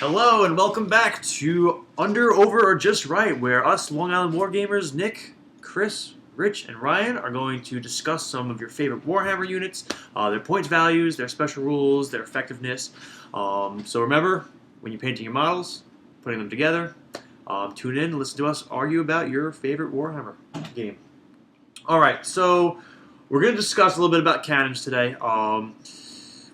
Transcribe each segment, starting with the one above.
Hello and welcome back to Under, Over, or Just Right, where us Long Island Wargamers, Nick, Chris, Rich, and Ryan are going to discuss some of your favorite Warhammer units, their points values, their special rules, their effectiveness. So remember, when you're painting your models, putting them together, tune in and listen to us argue about your favorite Warhammer game. Alright, so we're going to discuss a little bit about cannons today.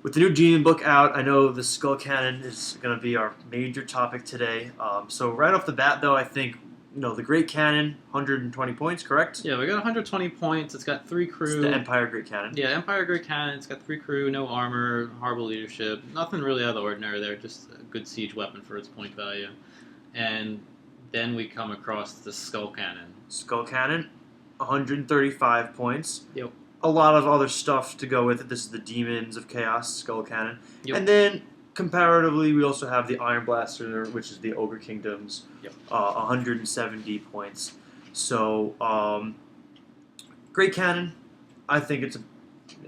With the new Demon book out, I know the Skull Cannon is going to be our major topic today. So right off the bat, though, I think the Great Cannon, 120 points, correct? Yeah, we got 120 points. It's got 3 crew. It's the Empire Great Cannon. Yeah, Empire Great Cannon. It's got 3 crew, no armor, horrible leadership. Nothing really out of the ordinary there. Just a good siege weapon for its point value. And then we come across the Skull Cannon. Skull Cannon, 135 points. Yep. A lot of other stuff to go with it. This is the Demons of Chaos Skull Cannon. Yep. And then, comparatively, we also have the Ironblaster, which is the Ogre Kingdoms, 170 points. So, Great Cannon, I think it's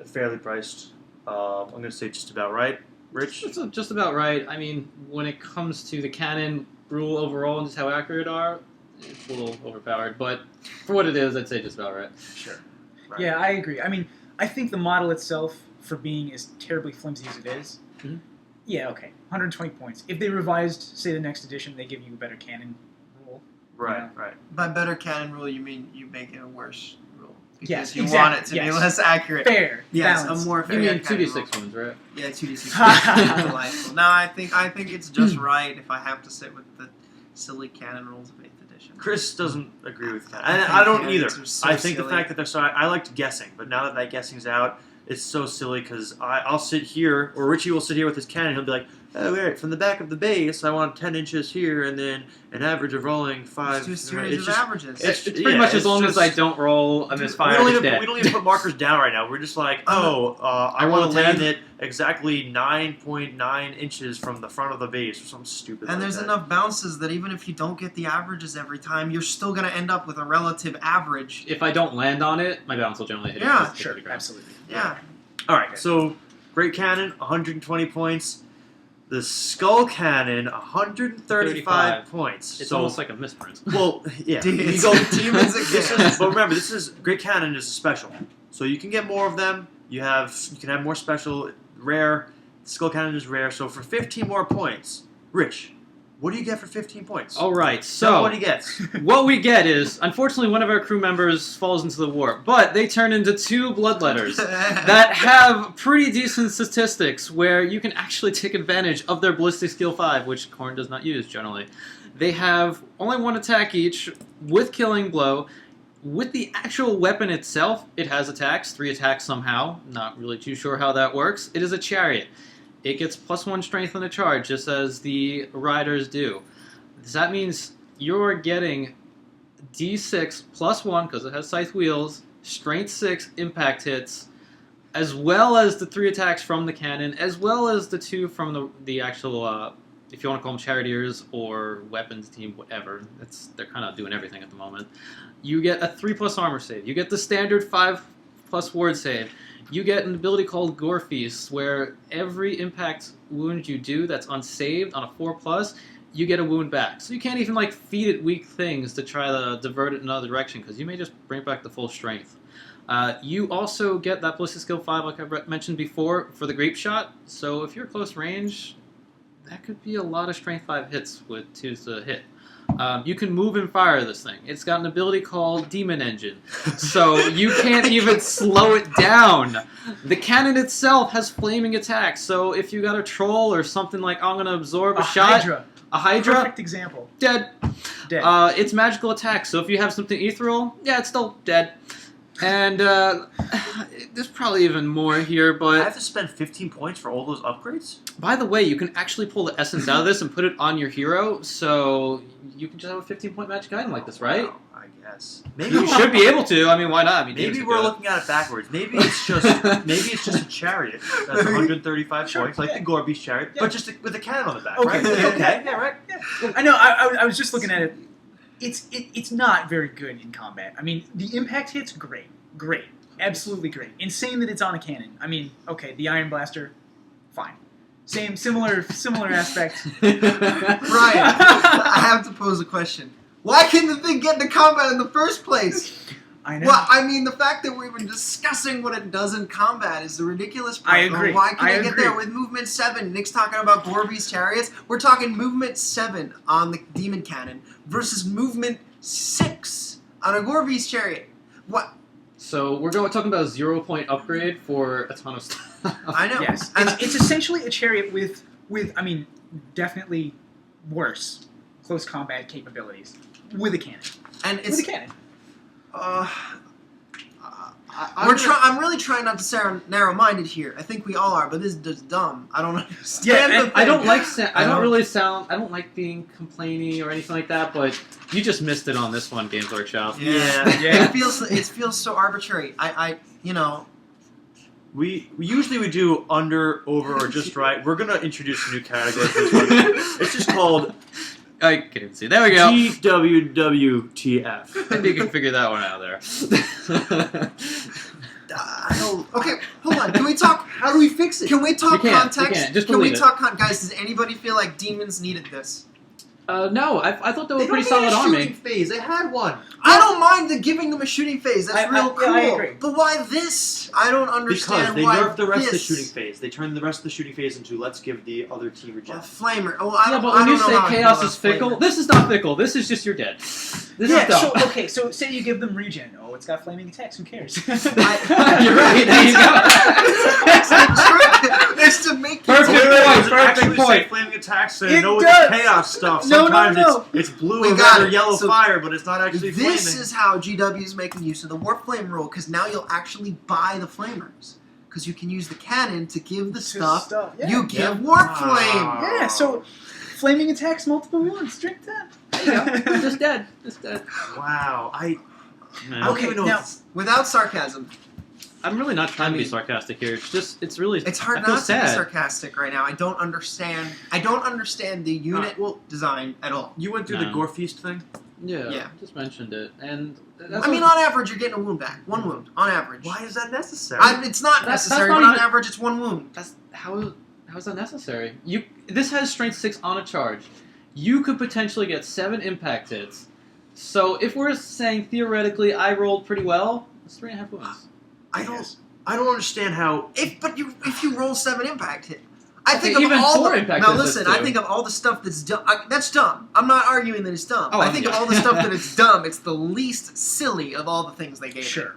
fairly priced. I'm going to say just about right. Rich? It's just about right. I mean, when it comes to the cannon rule overall and just how accurate it are, it's a little overpowered. But for what it is, I'd say just about right. Sure. Right. Yeah, I agree. I mean, I think the model itself, for being as terribly flimsy as it is, yeah, okay, 120 points. If they revised, say, the next edition, they give you a better cannon rule. Right, right. By better cannon rule, you mean you make it a worse rule. Because Yes, you exactly, want it to yes. be less accurate. Fair. Yes, balance. a more You fair mean cannon 2d6 rule. ones, right? Yeah, 2d6 delightful. No, I think it's just right if I have to sit with the silly cannon rules of 8th edition. Chris doesn't agree with that. I And think I don't cannons either. are so I think the silly. fact that they're so... I liked guessing, but now that guessing's out, it's so silly because I'll sit here, or Richie will sit here with his cannon, he'll be like, oh, wait, from the back of the base, I want 10 inches here, and then an average of rolling 5... Just do a series of averages. It's pretty much as long as I don't roll a misfire, we it's dead. don't even put markers down right now. We're just like, I want to land it exactly 9.9 inches from the front of the base, or something stupid And like there's that. enough bounces that even if you don't get the averages every time, you're still going to end up with a relative average. If I don't land on it, my bounce will generally hit it. Yeah, just hit the ground. Absolutely. Yeah. Alright, so Great Cannon, 120 points. The Skull Cannon, 135 points. It's so, almost like a misprint. Well, yeah. Demons- You go, Demons this again. is, but remember, Great Cannon is a special. So you can get more of them. You can have more special, rare. Skull Cannon is rare. So for 15 more points, Rich, what do you get for 15 points? All right, Tell so what he gets. what we get is, unfortunately, one of our crew members falls into the war, but they turn into 2 bloodletters that have pretty decent statistics where you can actually take advantage of their ballistic skill 5, which Khorne does not use generally. They have only 1 attack each with killing blow. With the actual weapon itself, it has attacks, 3 attacks somehow. Not really too sure how that works. It is a chariot. It gets +1 strength on a charge, just as the riders do. So that means you're getting D6 +1, because it has scythe wheels, strength 6 impact hits, as well as the 3 attacks from the cannon, as well as the 2 from the actual, if you want to call them charioteers or weapons team, whatever. They're kind of doing everything at the moment. You get a 3+ armor save. You get the standard 5+ ward save. You get an ability called Gore Feast, where every impact wound you do that's unsaved on a 4+, you get a wound back. So you can't even feed it weak things to try to divert it in another direction, because you may just bring back the full strength. You also get that ballistic skill 5, like I mentioned before, for the grape shot. So if you're close range, that could be a lot of strength 5 hits with 2s to hit. You can move and fire this thing. It's got an ability called Demon Engine, so you can't even slow it down. The cannon itself has flaming attacks, so if you got a troll or something like, I'm going to absorb a shot... A Hydra? Perfect example. Dead. Dead. It's magical attack, so if you have something ethereal, yeah, it's still dead. And there's probably even more here, I but... have to spend 15 points for all those upgrades? By the way, you can actually pull the essence out of this and put it on your hero, so you can just have a 15-point magic item like this, right? Wow, I guess. You should be able to. I mean, why not? I mean, Maybe demons we're can do it. looking at it backwards. Maybe it's just a chariot that's 135 Sure, points, like yeah. the Gorby's chariot, Yeah. but just with a cannon on the back, Okay, right? okay. Yeah, right. Yeah. I know. I was just looking at it. It's not very good in combat. I mean, the impact hits, great, absolutely great. Insane that it's on a cannon. I mean, okay, the Iron Blaster, fine. Similar aspect. Ryan, I have to pose a question. Why couldn't the thing get into combat in the first place? I know. Well, I mean, the fact that we're even discussing what it does in combat is the ridiculous part. I agree. Why can't I it get agree. there with movement 7? Nick's talking about Gorby's chariots. We're talking movement 7 on the demon cannon versus movement 6 on a Gorby's chariot. What? So we're talking about a 0-point upgrade for a ton of stuff. I know. Yes, And it's essentially a chariot with I mean, definitely worse close combat capabilities with a cannon. and With it's a cannon. I'm really trying not to sound narrow-minded here. I think we all are, but this is just dumb. I don't understand. Yeah, the and I don't thing. like. I don't really sound. I don't like being complainy or anything like that. But you just missed it on this one, Games Workshop. Yeah. It feels so arbitrary. You know. We usually we do under, over, or just right. We're gonna introduce a new category for this one. It's just called I can't even see. There we go. GWWTF. Maybe you can figure that one out there. Okay, hold on. Can we talk? How do we fix it? Can we talk You can't, context? you can't. Just Can we believe it. talk guys? Does anybody feel like demons needed this? No, I thought they were They a pretty don't need solid a shooting army. phase. They had one. I don't mind the giving them a shooting phase. That's real cool. I agree. But why this? I don't Because understand they why nerfed the rest of the this. shooting phase. They turned the rest of the shooting phase into let's give the other team A regen. flamer. Oh, Yeah, but when you say chaos is fickle, this is not fickle. This is just you're dead. This Yeah, is so dumb. okay, so say you give them regen. Oh, it's got flaming attacks, who cares? You're right. There you go. That's the trick. Is to make you Perfect It point, doesn't perfect actually say point. flaming attacks. It I know does. it's chaos stuff. No, no, Sometimes no. it's blue We or got red or it. yellow So fire, but it's not actually This flaming. is how GW is making use of the warp flame rule, because now you'll actually buy the flamers. Because you can use the cannon to give the stuff. Yeah. You give warp flame. Yeah, so flaming attacks multiple wounds. Drink that. You're just dead. Just dead. Wow. I don't Okay, even know. now- if it's- Without sarcasm. I'm really not trying to be mean- sarcastic here. It's just, it's really. It's hard I feel not to be sad. sarcastic right now. I don't understand the unit design at all. you went through the No. Gore Feast thing. Yeah, Yeah. just mentioned it, and I mean, on average, you're getting a wound back. One wound, on average. Why is that necessary? It's not That's necessary, not but on even- average, it's one wound. that's how is that necessary? This has strength 6 on a charge. You could potentially get 7 impact hits. So if we're saying theoretically I rolled pretty well, it's 3.5 wounds. I don't understand how. If you roll 7 impact hit, I Okay, think of even all 4 the, impact now hits, listen, that's I think of all the stuff that's dumb. That's dumb. I'm not arguing that it's dumb. Oh, I think yeah. of all the stuff that it's dumb. It's the least silly of all the things they gave. Sure.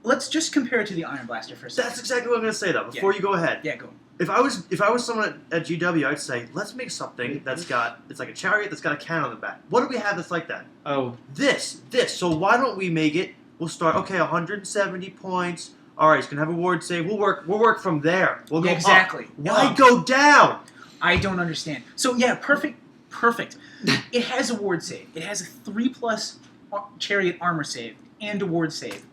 Let's just compare it to the Ironblaster for a second. That's exactly what I'm gonna say though. Before you go ahead, Yeah, go. if I was someone at GW, I'd say let's make something it's like a chariot that's got a cannon on the back. What do we have that's like that? Oh, This. So why don't we make it? We'll start. Okay, 170 points. All right, it's gonna have a ward save. We'll work from there. We'll go Yeah, exactly. up. Why go down? I don't understand. So yeah, perfect. It has a ward save. It has a 3+ chariot armor save and a ward save.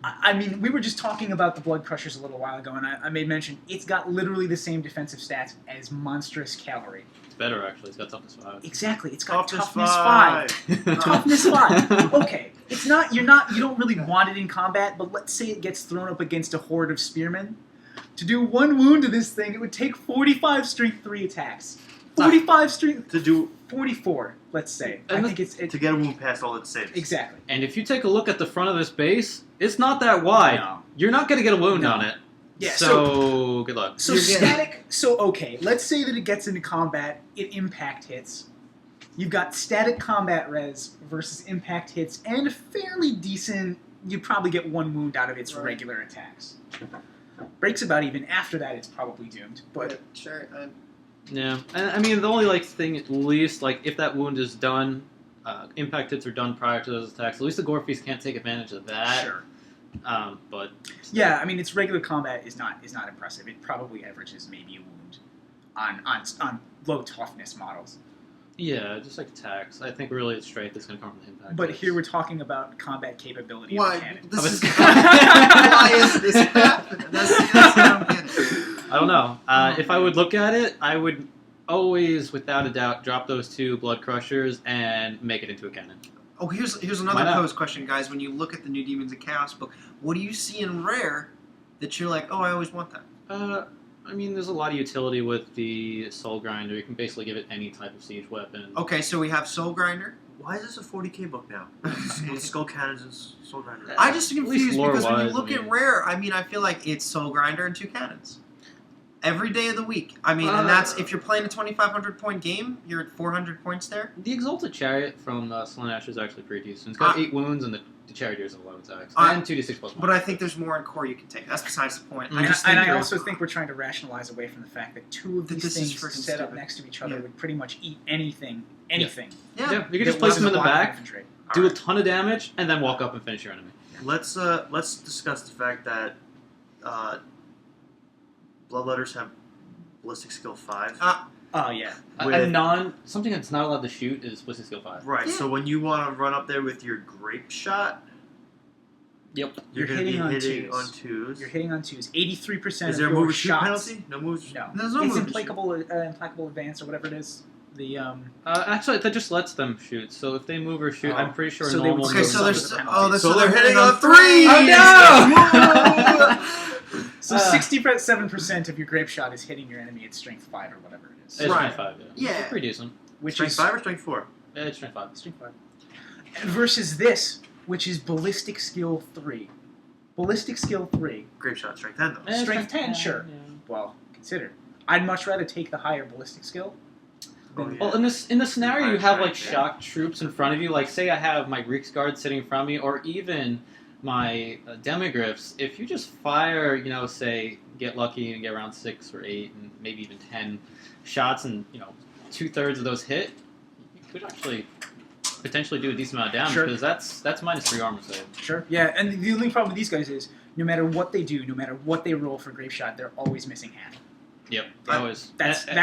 I mean, we were just talking about the Blood Crushers a little while ago, and I made mention it's got literally the same defensive stats as monstrous cavalry. it's better actually. It's got toughness 5. Exactly. It's got Toughness toughness 5. 5. Toughness 5. Okay. It's not. You don't really want it in combat, but let's say it gets thrown up against a horde of spearmen. To do 1 wound to this thing, it would take 45 strength 3 attacks. 45 strength To do 44. Let's say. I And think it's to get a wound past all its saves. exactly. And if you take a look at the front of this base, it's not that wide. No. You're not going to get a wound No. on it. Yeah. So good luck. So You're getting- static. So okay. Let's say that it gets into combat. It impact hits. You've got static combat res versus impact hits, and fairly decent. You probably get 1 wound out of its Right. regular attacks. Breaks about even. After that, it's probably doomed. But Sure. Yeah, and I mean the only thing at least if that wound is done, impact hits are done prior to those attacks. At least the Gore Feast can't take advantage of that. sure. But Yeah, I mean its regular combat is not impressive. It probably averages maybe a wound on low toughness models. yeah, just like attacks. I think really its strength is going to come from the impact. But hits. here we're talking about combat capability of Why? the cannon. This Of is, its- why is this happening? That's what I don't get it. I don't know. If I would look at it, I would always, without a doubt, drop those 2 Blood Crushers and make it into a cannon. Oh, here's Why another not? posed question, guys. When you look at the new Demons of Chaos book, what do you see in Rare that you're like, oh, I always want that? I mean, there's a lot of utility with the Soul Grinder. You can basically give it any type of siege weapon. Okay, so we have Soul Grinder. Why is this a 40k book now? Skull Cannons and Soul Grinder. I just confused because when you lore-wise, look at rare, I mean, I feel like it's Soul Grinder and 2 cannons. Every day of the week. I mean, and that's if you're playing a 2,500 point game, you're at 400 points there. The Exalted Chariot from Slaanesh is actually pretty decent. It's got 8 wounds, and the Charioteers have 11 attacks. And 2d6 plus 1. But I think there's more in core you can take. That's besides the point. I also think we're trying to rationalize away from the fact that two of these this is things freaking set up stupid. next to each other Yeah. would pretty much eat anything. Anything. Yeah. You can just place them in the back, Infantry. do a ton of damage, and then walk up and finish your enemy. Let's discuss the fact that Bloodletters have ballistic skill 5. Oh yeah. Something that's not allowed to shoot is Ballistic Skill 5. Right. Yeah. So when you want to run up there with your grape shot, Yep. you're going to be hitting on 2s. You're hitting on 2s. 83% Is of there a your move or shoot shots. penalty? No moves. No. There's no It's move to implacable advance or whatever it is. The Actually, that just lets them shoot. So if they move or shoot, Oh. I'm pretty sure So they normal. would- Okay, moves so are there's penalties. So they're they're hitting hitting on on 3s. Oh, So 67% of your grape shot is hitting your enemy at strength 5 or whatever it is. It's Right. strength 5, Yeah. It's pretty decent. Which Strength is 5 or strength 4? Yeah, it's strength 5. strength 5. Versus this, which is ballistic skill 3. Ballistic skill 3. Grape shot, strength 10 though. Strength 10, sure. Yeah. Well, consider. I'd much rather take the higher ballistic skill. Oh, yeah. Well, in the scenario, you Higher have like strength, yeah. shock troops in front of you. Like, say I have my Greeks guard sitting in front of me, or even my demigryphs. If you just fire, say get lucky and get around 6 or 8 and maybe even 10 shots, and 2/3 of those hit, you could actually potentially do a decent amount of damage Sure. because that's -3 armor save. Sure. Yeah, and the only problem with these guys is no matter what they do, no matter what they roll for grape shot, they're always missing half. Yep, I- always. that's- and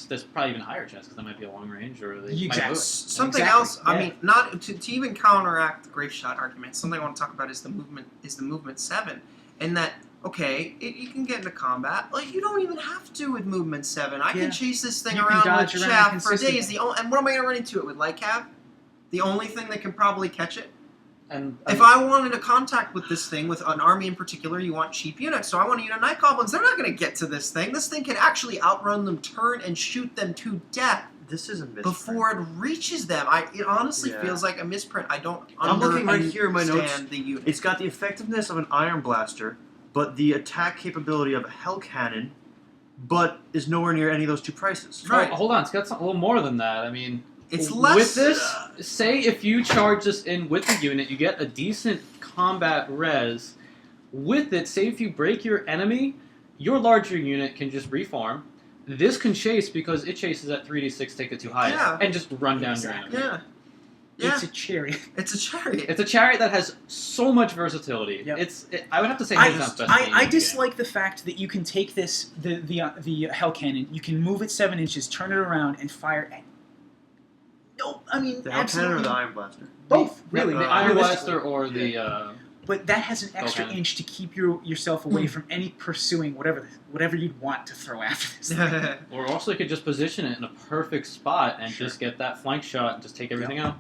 there's probably even higher chance because that might be a long range or they might Exactly. do it. Something Exactly, else. I yeah. mean, not to even counteract the grape shot argument. Something I want to talk about is the movement 7, and that you can get into combat. Like you don't even have to with movement 7. I Yeah. can chase this thing You can around dodge with around chaff for consistently. days. And what am I going to run into it with? Light cav? The only thing that can probably catch it. And If I wanted a contact with this thing, with an army in particular, you want cheap units. So I want to unit Night Goblins. They're not going to get to this thing. This thing can actually outrun them, turn, and shoot them to death This is a misprint. before it reaches them. It honestly Yeah. feels like a misprint. I don't I'm looking right here in my notes. understand the unit. It's got the effectiveness of an Iron Blaster, but the attack capability of a Hell Cannon, but is nowhere near any of those two prices. Right. hold on, it's got a little more than that. I mean, It's less... with this, say if you charge this in with the unit, you get a decent combat res. With it, say if you break your enemy, your larger unit can just reform. This can chase because it chases at 3d6, take it too high, Yeah. and just run down Exactly. your enemy. Yeah. It's a chariot. It's a chariot. It's a chariot that has so much versatility. Yep. I would have to say hands down best game in I the dislike the fact that you can take this the Hell Cannon, you can move it 7 inches, turn it around, and fire at. No, I mean The Hell Cannon or absolutely the Iron Blaster? both. Really, game. The Iron realistically. Blaster or the But that has an extra Cannon. inch to keep yourself away from any pursuing whatever you'd want to throw after this thing. or also you could just position it in a perfect spot and Sure. just get that flank shot and just take everything out.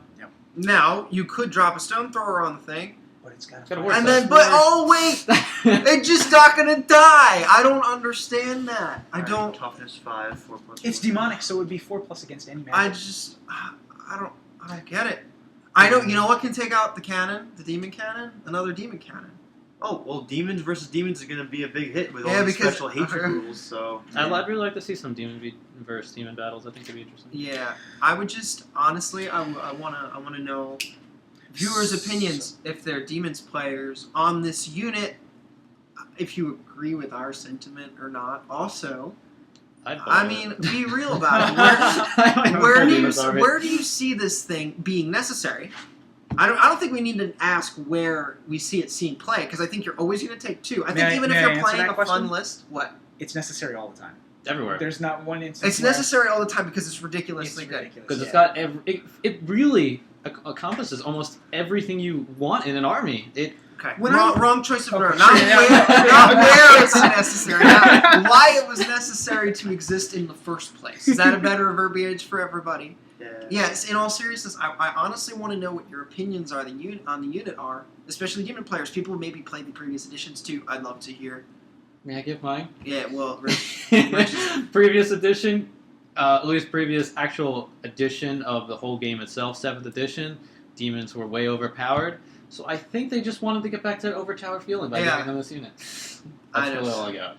Now, you could drop a stone thrower on the thing, But it's got Gotta to work and so then, but oh wait, it's just not gonna die. I don't understand that. I Alright, don't. Toughness 5, 4 plus. It's 4. demonic, so it would be 4+ against any magic. I don't get it. I don't. You know what can take out the cannon? The demon cannon? Another demon cannon. Oh, well, demons versus demons is going to be a big hit with Yeah, all the because- special hatred rules, so... I'd really like to see some demon versus demon battles. I think it'd be interesting. Yeah, I would just honestly, I wanna know viewers' opinions if they're demons players on this unit. If you agree with our sentiment or not. Also, I mean, be real about it. Where do you see this thing being necessary? I don't think we need to ask where we see it seeing play, because I think you're always going to take 2. I think even if may I you're answer playing that a question? fun list, what? It's necessary all the time. everywhere. There's not one instance. It's where necessary all the time because it's It's ridiculously good. ridiculous. Because it's yeah. got it really encompasses almost everything you want in an army. It Okay, When wrong choice of Okay, word. Not sure, where, yeah. not where it's necessary. Not why it was necessary to exist in the first place. Is that a better verbiage for everybody? Yeah. Yes. In all seriousness, I honestly want to know what your opinions are on the unit are, especially demon players. People who maybe played the previous editions too. I'd love to hear May I give mine? Yeah, well, Rich, Previous edition, at least previous actual edition of the whole game itself, 7th edition, demons were way overpowered. So I think they just wanted to get back to that overpowered feeling by giving them this unit. That's really all I got.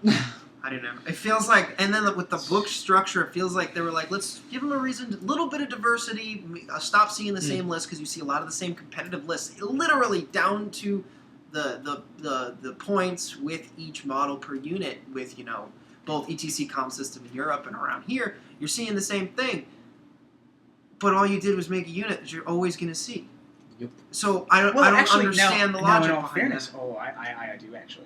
I don't know. It feels like, and then with the book structure, it feels like they were like, let's give them a reason, a little bit of diversity. Stop seeing the same list because you see a lot of the same competitive lists, literally down to the points with each model per unit. With both ETC comm system in Europe and around here, you're seeing the same thing. But all you did was make a unit that you're always going to see. Yep. So I don't understand the logic in all behind fairness, that. I do actually.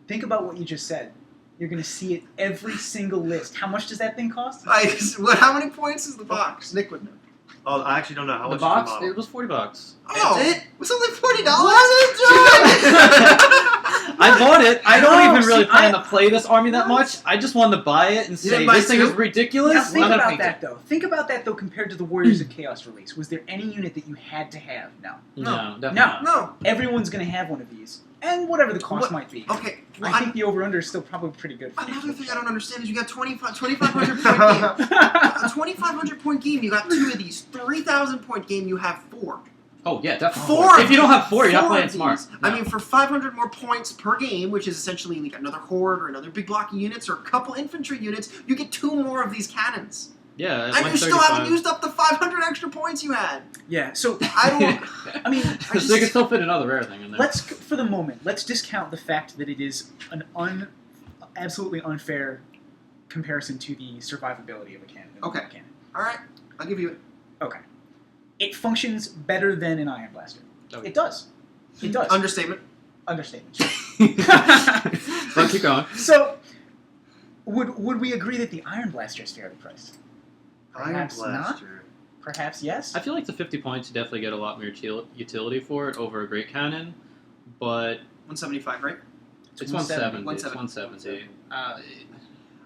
Think about what you just said. You're going to see it every single list. How much does that thing cost? How many points is the box? Nick would know. Oh, I actually don't know how The much box, is the model. it was $40. Oh, That's it? It was only $40. I bought it. I don't No, even really see, plan to play this army that much. I just wanted to buy it and You say, didn't buy this thing two? is ridiculous. Now think I'm gonna about paint that it. though. Think about that though compared to the Warriors of Chaos release. Was there any unit that you had to have? No. No, definitely No. not. No. Everyone's going to have one of these. And whatever the cost What? might be. Okay. Well, I think the over-under is still probably pretty good. For another these. thing I don't understand is you got 2,500 point game. A 2,500 point game, you got 2 of these. 3,000 point game, you have 4. Oh, yeah, definitely. 4. If you don't have 4, you're not Four playing of smart. these. No. I mean, for 500 more points per game, which is essentially like another horde or another big block of units or a couple infantry units, you get 2 more of these cannons. yeah, And you still haven't used up the 500 extra points you had. Yeah, so, I don't. I mean, Because they can still fit another rare thing in there. for the moment, let's discount the fact that it is an absolutely unfair comparison to the survivability of a cannon. Okay. Cannon. All right, I'll give you it. Okay. It functions better than an Ironblaster. Oh. It does. It does. Understatement. Understatement. But keep going. So, would we agree that the Ironblaster is fairly priced? Iron Perhaps not. Blaster. Perhaps yes. I feel like the 50 points, you definitely get a lot more utility for it over a Great Cannon, but 175, right? it's 170. 170. It's 170.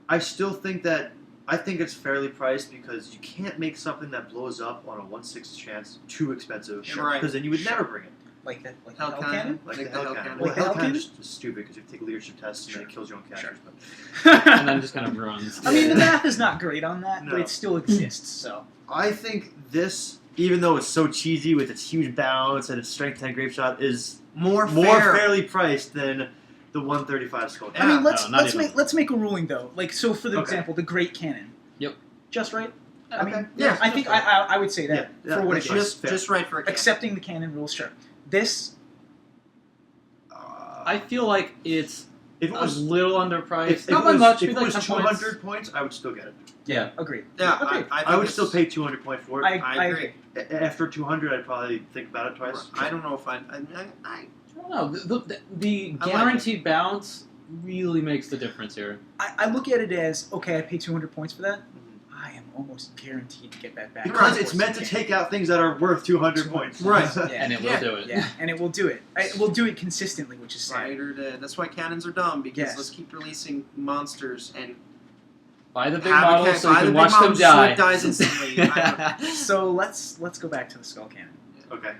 I still think that I think it's fairly priced because you can't make something that blows up on a 1/6 chance too expensive. Sure. Right. Because then you would Sure. never bring it. Like the Hell Hell Cannon? Cannon? Like Like the the Hell Hell Cannon. Cannon. Well, Like the Hell Hell Cannon is just stupid because you take leadership tests and Sure. then it kills your own Sure. characters. and then just kind of runs. I mean, the math is not great on that, No. but it still exists. So I think this, even though it's so cheesy with its huge bounce and its strength 10 grape shot, is More more fair. fairly priced than the 135 Skull I mean, Cannon. let's even. make a ruling though. Like so, for the Okay. example, the Great Cannon. Yep. Just right. I mean, Okay. yeah, I just think right. I would say that Yeah, for what it that's is. right. Just, Fair. just right for a cannon. Accepting the canon rules, sure. This, I feel like it's if it a was little underpriced. if Not it by was, much, if maybe it like was 10 points. 200 points, I would still get it. Yeah. agreed. Yeah, Agreed. I I would think still it's- pay 200 points for it. I agree. After 200, I'd probably think about it twice. I don't know if I I don't know. The I like guaranteed bounce really makes the difference here. I look at it as okay. I pay 200 points for that. Mhm. I am almost guaranteed to get that back. Because Of it's course meant I to can. take out things that are worth 200 points. Right. Yeah. And it will Yeah. do it. Yeah, and it will do it. It will do it consistently, which is sad. right or dead. That's why cannons are dumb because Yes. let's keep releasing monsters and Buy the big have a models cannon. so you Buy the can big watch them models so it die. dies instantly. I So let's go back to the Skull Cannon. Okay.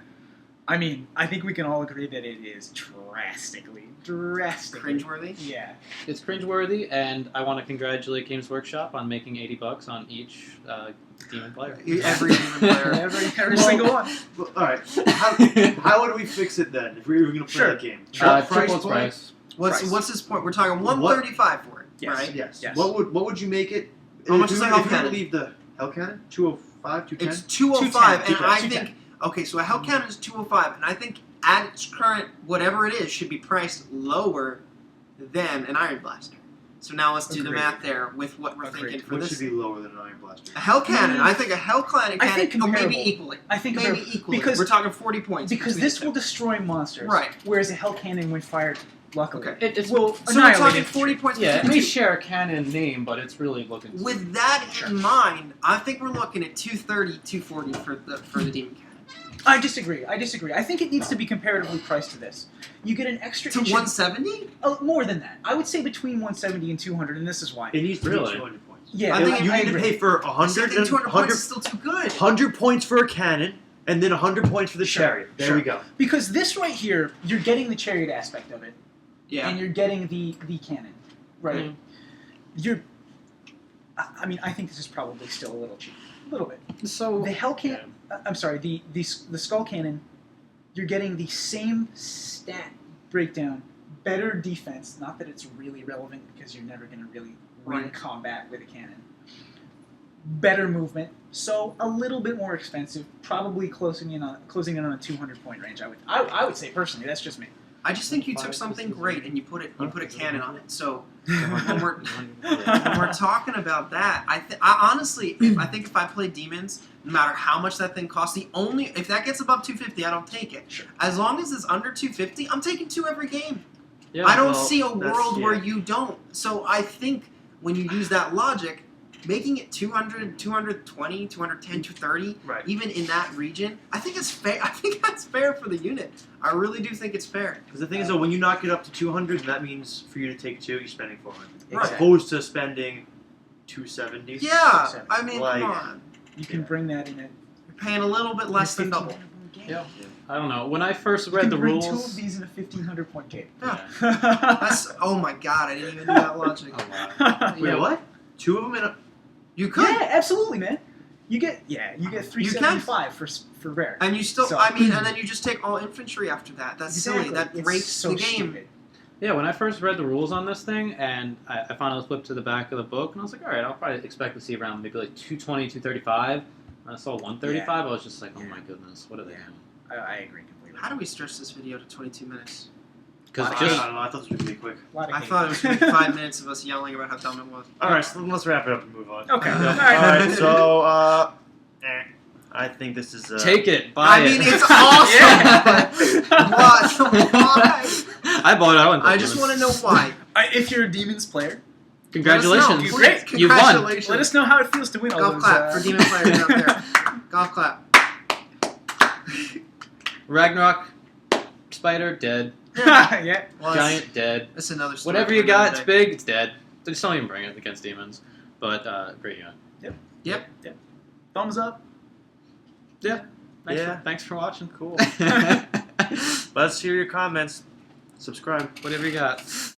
I mean, I think we can all agree that it is drastically. Cringeworthy. Yeah. It's cringeworthy, and I want to congratulate Games Workshop on making $80 on each demon player. Every demon player. Every single one. Well, all right. How would we fix it then if we were going to play Sure. that game? Triple its price. Price. What's his point? We're talking 135 for it, Yes. right? Yes. Yes. What would you make it? How much if is you- a Hell if you Cannon? leave the Hell Cannon? 205, 210? It's 205, and 210, I 210. think okay. So a Hell Cannon is 205, and I think at its current whatever it is should be priced lower than an Iron Blaster. So now let's do the Agreed. math there with what we're Agreed. thinking for What this. should be lower than an Iron Blaster? A Hell Cannon. I think a Hell Cannon I think or maybe comparable. equally. I think Maybe comparable. equally. Because- we're talking 40 points. Because between this the will two. destroy monsters. Right. Whereas a Hell Cannon, when fired, luckily, Okay. It's will So we're annihilate talking it. 40 points. yeah, it between may the two. share a canon name, but it's really looking. With that Sure. in mind, I think we're looking at 230, 240 for the Demon Cannon. I disagree. I think it needs to be comparatively priced to this. You get an extra To inch. 170? More than that. I would say between 170 and 200, and this is why. It needs to Really? be 200 points. Yeah, I think you I need to agree. pay for I still 100, think 200 points 100, is still too good. 100 points for a cannon, and then 100 points for the Sure, chariot. There sure. we go. Because this right here, you're getting the chariot aspect of it, Yeah. and you're getting the cannon. Right. You're. I mean, I think this is probably still a little cheap. A little bit. So The Hell Cannon. I'm sorry. The Skull Cannon. You're getting the same stat breakdown, better defense. Not that it's really relevant because you're never going to really win Right. combat with a cannon. Better movement, so a little bit more expensive. Probably closing in on a 200-point range. I would say personally. That's just me. I just think you took something great and you put a cannon on it. So when we're talking about that, I honestly, if I play demons, no matter how much that thing costs, if that gets above 250, I don't take it. Sure. As long as it's under 250, I'm taking 2 every game. yeah, I don't well, see a that's- world where yeah. you don't. So I think when you use that logic, making it 200, 220, 210, 230, Right. even in that region, I think it's fair. I think that's fair for the unit. I really do think it's fair. Because the thing is, though, when you knock it up to 200, that means for you to take 2, you're spending 400. Right. As opposed to spending 270. Yeah, I mean, Like- come on. You can bring that in at You're paying a little bit less than double. Yeah. I don't know. When I first You read can the bring rules, 2 of these in a 1,500-point game. Yeah. Yeah. That's oh my god! I didn't even do that logic. Oh, wow. Wait, what? 2 of them in a... You could, Yeah, absolutely, man. You get 375 for rare. and you still. So- I mean, and then you just take all infantry after that. That's silly. That It's breaks so the game. stupid. Yeah, when I first read the rules on this thing, and I finally flipped to the back of the book, and I was like, all right, I'll probably expect to see around maybe like 220, 235. And I saw 135, I was just like, oh my goodness, what are they doing? I agree completely. How do we stretch this video to 22 minutes? Because I just don't know, I thought this was going to be quick. A lot of I hate. thought it was going to be 5 minutes of us yelling about how dumb it was. Alright, so let's wrap it up and move on. Okay. Yeah. Alright. Alright, so, I think this is... take it, buy I it. mean, it's awesome. But what? Why? I bought it. I went. I just want to know why. If you're a Demons player, Congratulations, Let us know. Great. you won. Congratulations. let us know how it feels to win all Golf those. clap for demon players out there. Golf clap. Ragnarok, spider dead, Yeah. Well, giant dead. That's another story. Whatever for you got, it's another day. big, it's dead. Just don't even bring it against demons. But great unit. Thumbs up. Thanks, Yeah. thanks for watching. Let's hear your comments. Subscribe. Whatever you got.